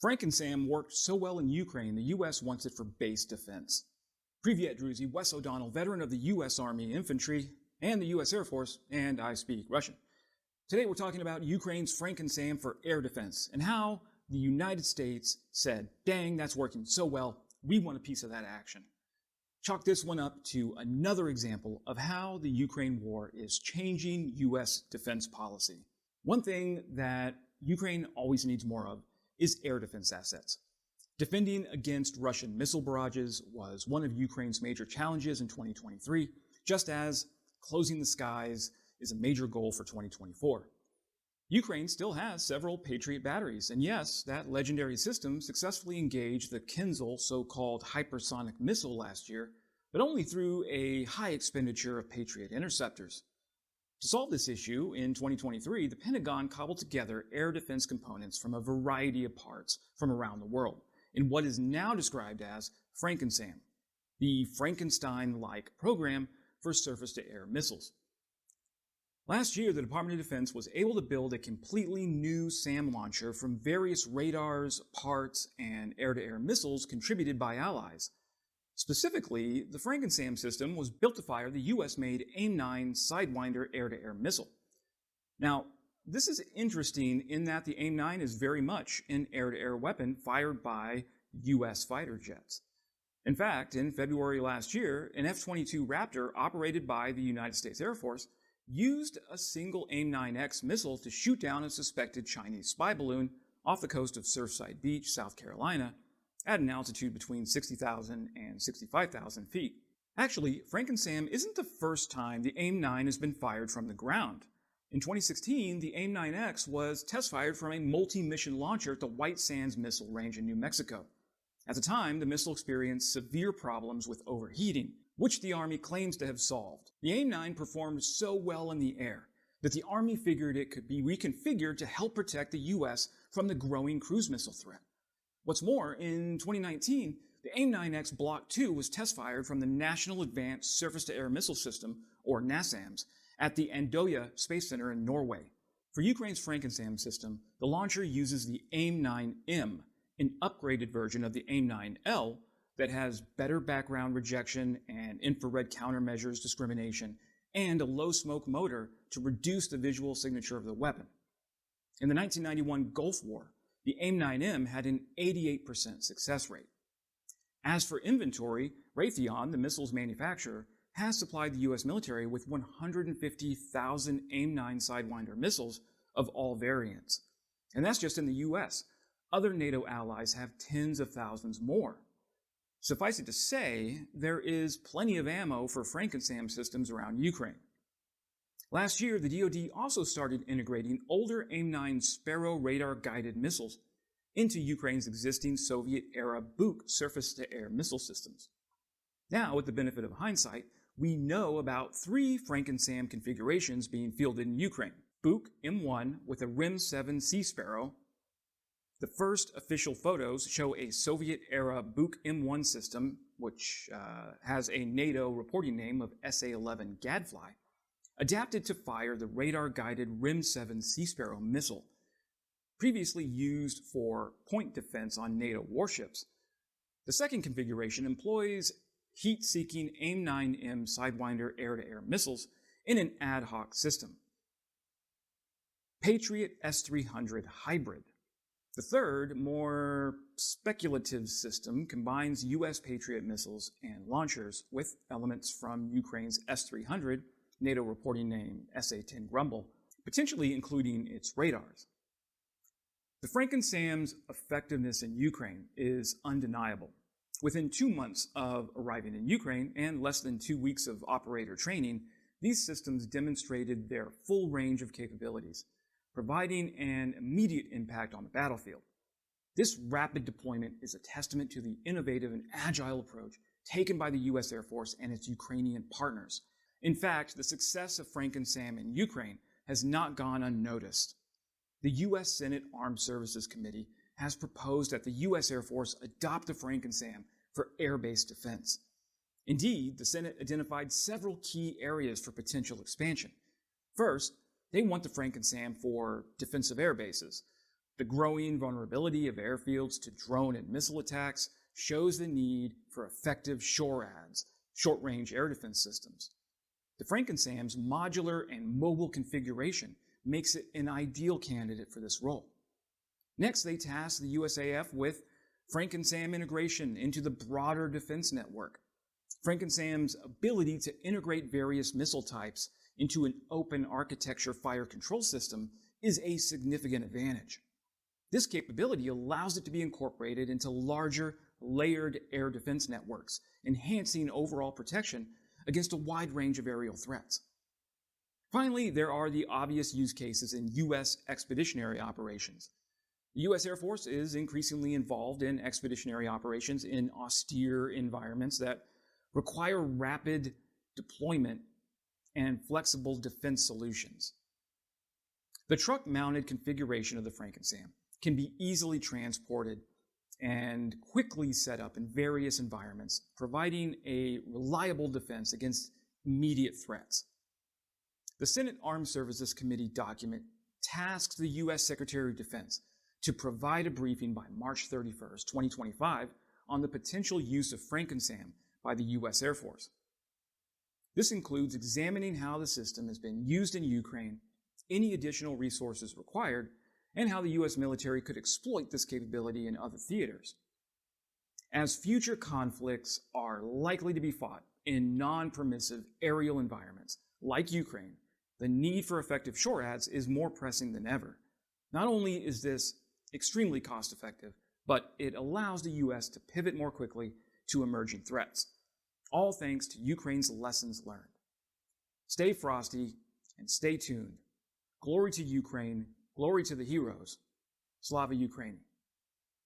Franken Sam worked so well in Ukraine, the U.S. wants it for base defense. Privyet Druzy, Wes O'Donnell, veteran of the U.S. Army Infantry and the U.S. Air Force, and I speak Russian. Today we're talking about Ukraine's Franken Sam for air defense and how the United States said, dang, that's working so well, we want a piece of that action. Chalk this one up to another example of how the Ukraine war is changing U.S. defense policy. One thing that Ukraine always needs more of is air defense assets. Defending against Russian missile barrages was one of Ukraine's major challenges in 2023, just as closing the skies is a major goal for 2024. Ukraine still has several Patriot batteries, and yes, that legendary system successfully engaged the Kinzhal so-called hypersonic missile last year, but only through a high expenditure of Patriot interceptors. To solve this issue, in 2023, the Pentagon cobbled together air defense components from a variety of parts from around the world in what is now described as FrankenSAM, the Frankenstein-like program for surface-to-air missiles. Last year, the Department of Defense was able to build a completely new SAM launcher from various radars, parts, and air-to-air missiles contributed by allies. Specifically, the Franken Sam system was built to fire the US-made AIM-9 Sidewinder air-to-air missile. Now, this is interesting in that the AIM-9 is very much an air-to-air weapon fired by US fighter jets. In fact, in February last year, an F-22 Raptor operated by the United States Air Force used a single AIM-9X missile to shoot down a suspected Chinese spy balloon off the coast of Surfside Beach, South Carolina, at an altitude between 60,000 and 65,000 feet. Actually, Franken Sam isn't the first time the AIM-9 has been fired from the ground. In 2016, the AIM-9X was test-fired from a multi-mission launcher at the White Sands Missile Range in New Mexico. At the time, the missile experienced severe problems with overheating, which the Army claims to have solved. The AIM-9 performed so well in the air that the Army figured it could be reconfigured to help protect the U.S. from the growing cruise missile threat. What's more, in 2019, the AIM-9X Block 2 was test-fired from the National Advanced Surface-to-Air Missile System, or NASAMS, at the Andøya Space Center in Norway. For Ukraine's Franken Sam system, the launcher uses the AIM-9M, an upgraded version of the AIM-9L that has better background rejection and infrared countermeasures discrimination, and a low-smoke motor to reduce the visual signature of the weapon. In the 1991 Gulf War, the AIM-9M had an 88% success rate. As for inventory, Raytheon, the missile's manufacturer, has supplied the U.S. military with 150,000 AIM-9 Sidewinder missiles of all variants. And that's just in the U.S. Other NATO allies have tens of thousands more. Suffice it to say, there is plenty of ammo for Franken Sam systems around Ukraine. Last year, the DoD also started integrating older AIM-9 Sparrow radar-guided missiles into Ukraine's existing Soviet-era Buk surface-to-air missile systems. Now, with the benefit of hindsight, we know about 3 Franken Sam configurations being fielded in Ukraine. Buk M1 with a RIM-7 Sea Sparrow. The first official photos show a Soviet-era Buk M1 system, which has a NATO reporting name of SA-11 Gadfly, adapted to fire the radar-guided RIM-7 Sea Sparrow missile, previously used for point defense on NATO warships. The second configuration employs heat-seeking AIM-9M Sidewinder air-to-air missiles in an ad hoc system. Patriot S-300 Hybrid. The third, more speculative system combines U.S. Patriot missiles and launchers with elements from Ukraine's S-300, NATO reporting name SA-10 Grumble, potentially including its radars. The Franken Sam's effectiveness in Ukraine is undeniable. Within 2 months of arriving in Ukraine and less than 2 weeks of operator training, these systems demonstrated their full range of capabilities, providing an immediate impact on the battlefield. This rapid deployment is a testament to the innovative and agile approach taken by the U.S. Air Force and its Ukrainian partners. In fact, the success of Franken Sam in Ukraine has not gone unnoticed. The U.S. Senate Armed Services Committee has proposed that the U.S. Air Force adopt the Franken Sam for air-based defense. Indeed, the Senate identified several key areas for potential expansion. First, they want the Franken Sam for defensive air bases. The growing vulnerability of airfields to drone and missile attacks shows the need for effective SHORADs, short-range air defense systems. The FrankenSAM's modular and mobile configuration makes it an ideal candidate for this role. Next, they tasked the USAF with FrankenSAM integration into the broader defense network. FrankenSAM's ability to integrate various missile types into an open architecture fire control system is a significant advantage. This capability allows it to be incorporated into larger, layered air defense networks, enhancing overall protection against a wide range of aerial threats. Finally, there are the obvious use cases in U.S. expeditionary operations. The U.S. Air Force is increasingly involved in expeditionary operations in austere environments that require rapid deployment and flexible defense solutions. The truck-mounted configuration of the FrankenSAM can be easily transported and quickly set up in various environments, providing a reliable defense against immediate threats. The Senate Armed Services Committee document tasks the U.S. Secretary of Defense to provide a briefing by March 31st, 2025, on the potential use of FrankenSAM by the U.S. Air Force. This includes examining how the system has been used in Ukraine, any additional resources required, and how the U.S. military could exploit this capability in other theaters. As future conflicts are likely to be fought in non-permissive aerial environments like Ukraine, the need for effective SHORADs is more pressing than ever. Not only is this extremely cost-effective, but it allows the U.S. to pivot more quickly to emerging threats, all thanks to Ukraine's lessons learned. Stay frosty and stay tuned. Glory to Ukraine. Glory to the heroes. Slava Ukraini.